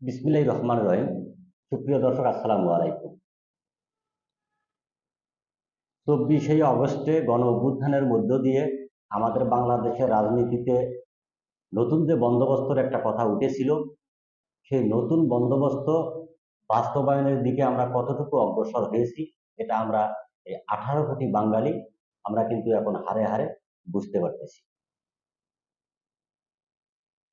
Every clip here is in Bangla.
বিসমিল্লাহির রহমানির রহিম। সুপ্রিয় দর্শক, আসসালামু আলাইকুম। 24শে আগস্টে গণ অভ্যুত্থানের মধ্য দিয়ে আমাদের বাংলাদেশের রাজনীতিতে নতুন যে বন্দোবস্তের একটা কথা উঠেছিল, সেই নতুন বন্দোবস্ত বাস্তবায়নের দিকে আমরা কতটুকু অগ্রসর হয়েছি, এটা আমরা এই 18 কোটি বাঙালি আমরা কিন্তু এখন হারে হারে বুঝতে পারতেছি।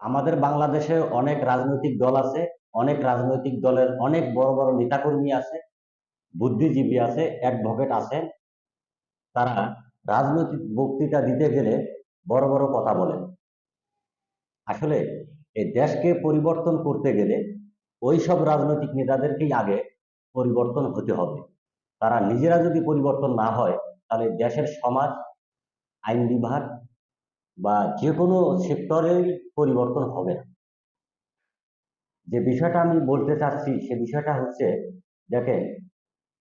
আমাদের বাংলাদেশে অনেক রাজনৈতিক দল আছে, অনেক রাজনৈতিক দলের অনেক বড় বড় নেতাকর্মী আছে, বুদ্ধিজীবী আছে, অ্যাডভোকেট আছেন। তারা রাজনৈতিক বক্তৃতা দিতে গেলে বড় বড় কথা বলেন। আসলে এই দেশকে পরিবর্তন করতে গেলে ওই সব রাজনৈতিক নেতাদেরকেই আগে পরিবর্তন হতে হবে। তারা নিজেরা যদি পরিবর্তন না হয়, তাহলে দেশের সমাজ, আইন বিভাগ বা যে কোনো সেক্টরের পরিবর্তন হবে না। যে বিষয়টা আমি বলতে চাচ্ছি সে বিষয়টা হচ্ছে, দেখেন,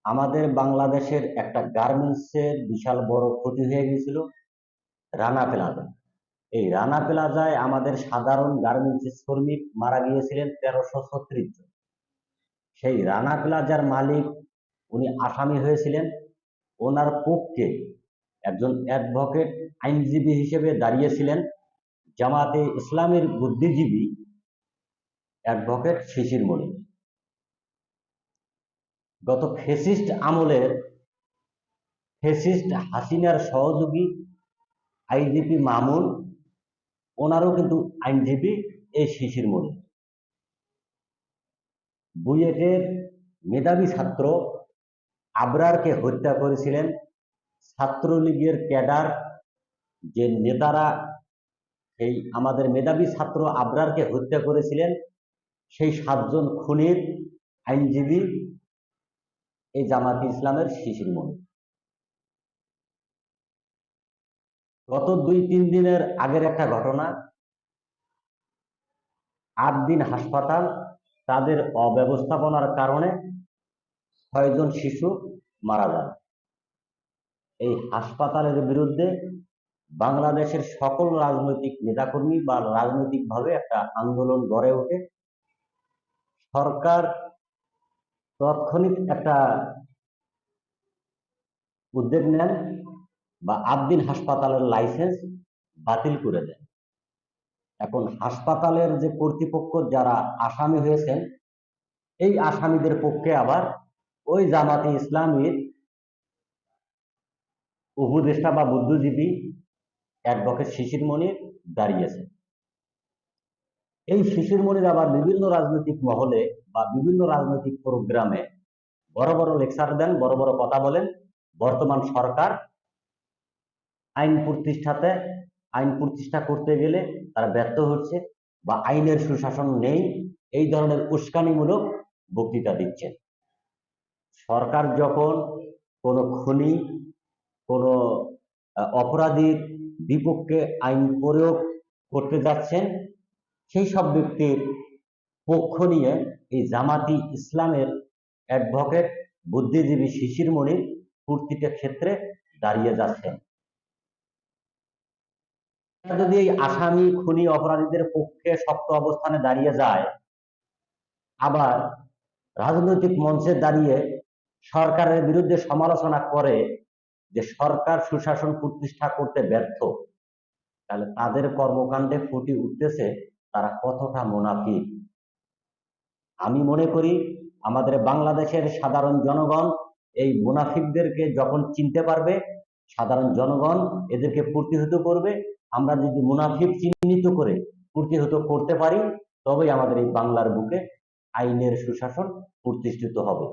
আমাদের বাংলাদেশের একটা গার্মেন্টসের বিশাল বড় ক্ষতি হয়ে গেছিল রানা প্লাজা। এই রানা প্লাজায় আমাদের সাধারণ গার্মেন্টস শ্রমিক মারা গিয়েছিলেন 1336 জন। সেই রানা প্লাজার মালিক উনি আসামি হয়েছিলেন। ওনার পক্ষে একজন অ্যাডভোকেট আইনজীবী হিসেবে দাঁড়িয়েছিলেন জামাতে ইসলামের বুদ্ধিজীবী অ্যাডভোকেট শিশির মনির। গত ফ্যাসিস্ট আমলের ফ্যাসিস্ট হাসিনার সহযোগী আইজিপি মামুন, ওনারও কিন্তু আইনজীবী এই শিশির মনির। বুয়েটের মেধাবী ছাত্র আবরারকে হত্যা করেছিলেন ছাত্রলীগের ক্যাডার যে নেতারা। এই আমাদের মেধাবী ছাত্র আবরারকে হত্যা করেছিলেন সেই 7 জন খুনির আইনজীবী এই জামাতে ইসলামের শিশির মনির। গত 2-3 দিনের আগের একটা ঘটনা, 8 দিন হাসপাতাল, তাদের অব্যবস্থাপনার কারণে 6 জন শিশু মারা যান। এই হাসপাতালের বিরুদ্ধে বাংলাদেশের সকল রাজনৈতিক নেতাকর্মী বা রাজনৈতিকভাবে একটা আন্দোলন গড়ে ওঠে। সরকার তাৎক্ষণিক একটা উদ্যোগ নেন বা 8 দিন হাসপাতালের লাইসেন্স বাতিল করে দেন। এখন হাসপাতালের যে কর্তৃপক্ষ যারা আসামি হয়েছেন, এই আসামিদের পক্ষে আবার ওই জামাতে ইসলামীর উপদেষ্টা বা বুদ্ধিজীবী অ্যাডভোকেট শিশির মনির দাঁড়িয়েছে। এই শিশির মনির আবার বিভিন্ন রাজনৈতিক মহলে বা বিভিন্ন রাজনৈতিক প্রোগ্রামে বড় বড় লেকচার দেন, বড় বড় কথা বলেন। বর্তমান সরকার আইন প্রতিষ্ঠা করতে গেলে তারা ব্যর্থ হচ্ছে বা আইনের সুশাসন নেই, এই ধরনের উস্কানিমূলক বক্তৃতা দিচ্ছেন। সরকার যখন কোনো খুনি, কোনো অপরাধীর বিপক্ষে আইন প্রয়োগ করতে যাচ্ছেন, সেই সব ব্যক্তির পক্ষ নিয়ে এই জামাতি ইসলামের অ্যাডভোকেট বুদ্ধিজীবী শিশির মনির প্রতিটা ক্ষেত্রে দাঁড়িয়ে যাচ্ছেন। যদি এই আসামি, খুনি, অপরাধীদের পক্ষে শক্ত অবস্থানে দাঁড়িয়ে যায়, আবার রাজনৈতিক মঞ্চে দাঁড়িয়ে সরকারের বিরুদ্ধে সমালোচনা করে যে সরকার সুশাসন প্রতিষ্ঠা করতে ব্যর্থ, তাহলে তাদের কর্মকাণ্ডে ফুটে উঠতেছে তারা কতটা মুনাফিক। আমি মনে করি আমাদের বাংলাদেশের সাধারণ জনগণ এই মুনাফিকদেরকে যখন চিনতে পারবে, সাধারণ জনগণ এদেরকে প্রতিহত করবে। আমরা যদি মুনাফিক চিহ্নিত করে প্রতিহত করতে পারি, তবেই আমাদের এই বাংলার বুকে আইনের সুশাসন প্রতিষ্ঠিত হবে।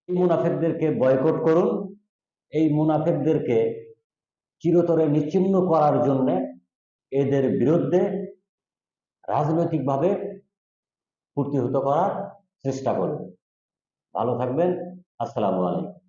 এই মুনাফিকদেরকে বয়কট করুন। এই মুনাফিকদেরকে চিরতরে নিশ্চিহ্ন করার জন্য এদের বিরুদ্ধে রাজনৈতিকভাবে প্রতিহত করার চেষ্টা করুন। ভালো থাকবেন। আসসালামু আলাইকুম।